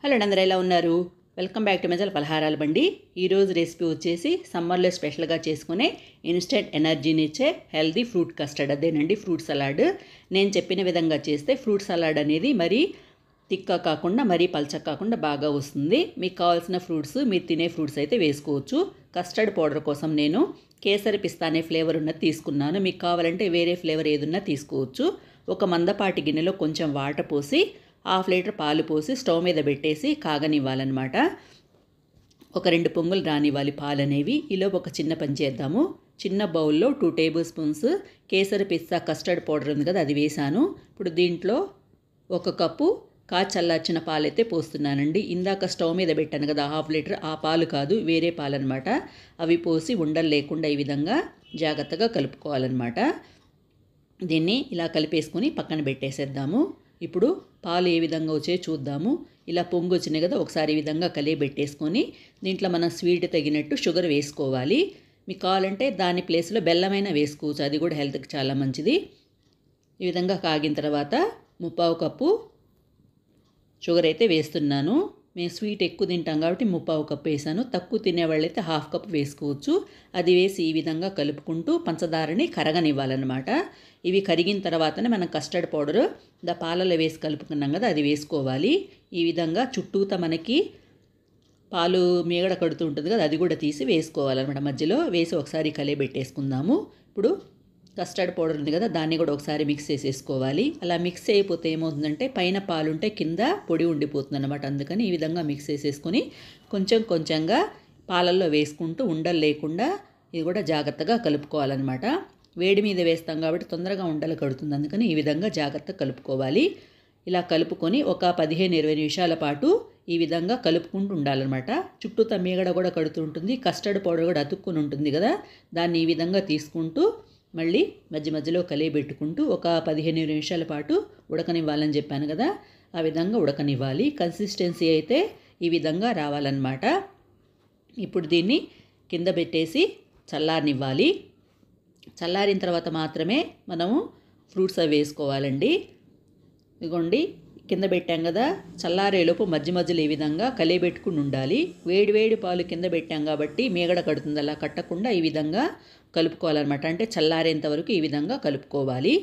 Hello అండి, అందరూ ఎలా ఉన్నారు? Welcome back to my channel పలహారాల బండి. ఈరోజు రెసిపీ వచ్చేసి సమ్మర్లో స్పెషల్గా చేసుకునే ఇన్స్టెంట్ ఎనర్జీని ఇచ్చే హెల్దీ ఫ్రూట్ కస్టర్డ్, అదేనండి ఫ్రూట్ సలాడ్. నేను చెప్పిన విధంగా చేస్తే ఫ్రూట్ సలాడ్ అనేది మరీ తిక్కా కాకుండా మరీ పల్చగా కాకుండా బాగా వస్తుంది. మీకు కావాల్సిన ఫ్రూట్స్, మీరు తినే ఫ్రూట్స్ అయితే వేసుకోవచ్చు. కస్టర్డ్ పౌడర్ కోసం నేను కేసరి పిస్తా అనే ఫ్లేవర్ ఉన్నది తీసుకున్నాను. మీకు కావాలంటే వేరే ఫ్లేవర్ ఏదున్నా తీసుకోవచ్చు. ఒక మందపాటి గిన్నెలో కొంచెం వాటర్ పోసి 1/2 లీటర్ పాలు పోసి స్టవ్ మీద పెట్టేసి కాగనివ్వాలన్నమాట. ఒక 2 పొంగులు రానివ్వాలి పాలు అనేవి. ఈలోపు ఒక చిన్న పని చేద్దాము. చిన్న బౌల్లో 2 టేబుల్ స్పూన్స్ కేసరి పిస్తా కస్టర్డ్ పౌడర్ ఉంది కదా, అది వేసాను. ఇప్పుడు దీంట్లో 1 కప్పు చల్లార్చిన పాలైతే పోస్తున్నానండి. ఇందాక స్టవ్ మీద పెట్టాను కదా 1/2 లీటర్, ఆ పాలు కాదు, వేరే పాలు అనమాట. అవి పోసి ఉండలు లేకుండా ఈ విధంగా జాగ్రత్తగా కలుపుకోవాలన్నమాట. దీన్ని ఇలా కలిపేసుకుని పక్కన పెట్టేసేద్దాము. ఇప్పుడు పాలు ఏ విధంగా వచ్చాయో చూద్దాము. ఇలా పొంగు వచ్చినాయి కదా, ఒకసారి ఈ విధంగా కలియబెట్టేసుకొని దీంట్లో మనం స్వీట్ తగినట్టు షుగర్ వేసుకోవాలి. మీకు కావాలంటే దాని ప్లేస్లో బెల్లమైనా వేసుకోవచ్చు, అది కూడా హెల్త్కి చాలా మంచిది. ఈ విధంగా కాగిన తర్వాత 1/4 కప్పు షుగర్ అయితే వేస్తున్నాను. మేము స్వీట్ ఎక్కువ తింటాం కాబట్టి 1/4 కప్పు వేసాను. తక్కువ తినేవాళ్ళైతే 1/2 కప్పు వేసుకోవచ్చు. అది వేసి ఈ విధంగా కలుపుకుంటూ పంచదారని కరగనివ్వాలన్నమాట. ఇవి కరిగిన తర్వాతనే మనం కస్టర్డ్ పౌడర్ పాలలో వేసి కలుపుకున్నాం కదా, అది వేసుకోవాలి. ఈ విధంగా చుట్టూతా మనకి పాలు మీగడ కడుతూ ఉంటుంది కదా, అది కూడా తీసి వేసుకోవాలన్నమాట. మధ్యలో వేసి ఒకసారి కలియబెట్టేసుకుందాము. ఇప్పుడు కస్టర్డ్ పౌడర్ ఉంది కదా, దాన్ని కూడా ఒకసారి మిక్స్ చేసేసుకోవాలి. అలా మిక్స్ అయిపోతే ఏమవుతుందంటే పైన పాలుంటే కింద పొడి ఉండిపోతుంది అనమాట. అందుకని ఈ విధంగా మిక్స్ చేసేసుకొని కొంచెం కొంచెంగా పాలల్లో వేసుకుంటూ ఉండలు లేకుండా ఇది కూడా జాగ్రత్తగా కలుపుకోవాలన్నమాట. వేడి మీద వేస్తాం కాబట్టి తొందరగా ఉండలు కడుతుంది, అందుకని ఈ విధంగా జాగ్రత్తగా కలుపుకోవాలి. ఇలా కలుపుకొని ఒక 15-20 నిమిషాల పాటు ఈ విధంగా కలుపుకుంటూ ఉండాలన్నమాట. చుట్టూ మీగడ కూడా కడుతూ ఉంటుంది, కస్టర్డ్ పౌడర్ కూడా అతుక్కుని ఉంటుంది కదా, దాన్ని ఈ విధంగా తీసుకుంటూ మళ్ళీ మధ్య మధ్యలో కలియబెట్టుకుంటూ ఒక 15 నిమిషాల పాటు ఉడకనివ్వాలని చెప్పాను కదా, ఆ విధంగా ఉడకనివ్వాలి. కన్సిస్టెన్సీ అయితే ఈ విధంగా రావాలన్నమాట. ఇప్పుడు దీన్ని కింద పెట్టేసి చల్లారనివ్వాలి. చల్లారిన తర్వాత మాత్రమే మనము ఫ్రూట్స్ అవి వేసుకోవాలండి. ఇదిగోండి కింద పెట్టాం కదా, చల్లారేలోపు మధ్య మధ్యలో ఈ విధంగా కలియబెట్టుకుని ఉండాలి. వేడి వేడి పాలు కింద పెట్టాం కాబట్టి మీగడ కడుతుంది, అలా కట్టకుండా ఈ విధంగా కలుపుకోవాలన్నమాట. అంటే చల్లారేంత వరకు ఈ విధంగా కలుపుకోవాలి.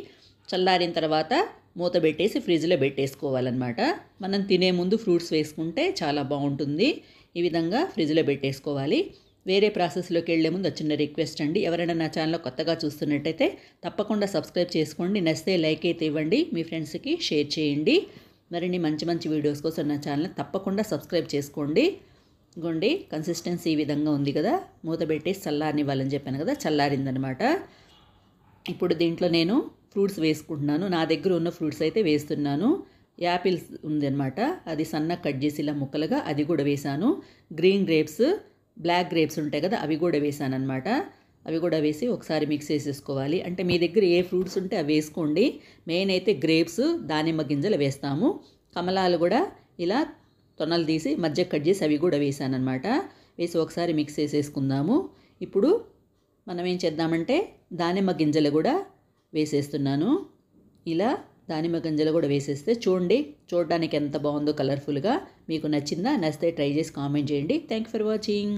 చల్లారిన తర్వాత మూత పెట్టేసి ఫ్రిడ్జ్లో పెట్టేసుకోవాలన్నమాట. మనం తినే ముందు ఫ్రూట్స్ వేసుకుంటే చాలా బాగుంటుంది. ఈ విధంగా ఫ్రిడ్జ్లో పెట్టేసుకోవాలి. వేరే ప్రాసెస్లోకి వెళ్ళే ముందు చిన్న రిక్వెస్ట్ అండి, ఎవరైనా నా ఛానల్లో కొత్తగా చూస్తున్నట్టయితే తప్పకుండా సబ్స్క్రైబ్ చేసుకోండి. నచ్చితే లైక్ అయితే ఇవ్వండి, మీ ఫ్రెండ్స్కి షేర్ చేయండి. మరిన్ని మంచి మంచి వీడియోస్ కోసం నా ఛానల్ తప్పకుండా సబ్స్క్రైబ్ చేసుకోండి. ఇగోండి కన్సిస్టెన్సీ ఈ విధంగా ఉంది కదా, మూత పెట్టేసి చల్లారనివ్వాలని చెప్పాను కదా, చల్లారిందనమాట. ఇప్పుడు దీంట్లో నేను ఫ్రూట్స్ వేసుకుంటున్నాను. నా దగ్గర ఉన్న ఫ్రూట్స్ అయితే వేస్తున్నాను. యాపిల్స్ ఉందన్నమాట, అది సన్నగా కట్ చేసి ఇలా ముక్కలుగా అది కూడా వేసాను. గ్రీన్ గ్రేప్స్, బ్లాక్ గ్రేప్స్ ఉంటాయి కదా, అవి కూడా వేసాను అనమాట. అవి కూడా వేసి ఒకసారి మిక్స్ చేసేసుకోవాలి. అంటే మీ దగ్గర ఏ ఫ్రూట్స్ ఉంటే అవి వేసుకోండి. మెయిన్ అయితే గ్రేప్స్, దానిమ్మ గింజలు వేస్తాము. కమలాలు కూడా ఇలా తొనలు తీసి మధ్య కట్ చేసి అవి కూడా వేసాను అనమాట. వేసి ఒకసారి మిక్స్ చేసేసుకుందాము. ఇప్పుడు మనం ఏం చేద్దామంటే దానిమ్మ గింజలు కూడా వేసేస్తున్నాను. ఇలా దానిమ్మ గింజలు కూడా వేసేస్తే చూడడానికి ఎంత బాగుందో కలర్ఫుల్గా. మీకు నచ్చిందా? నచ్చితే ట్రై చేసి కామెంట్ చేయండి. Thank you for watching.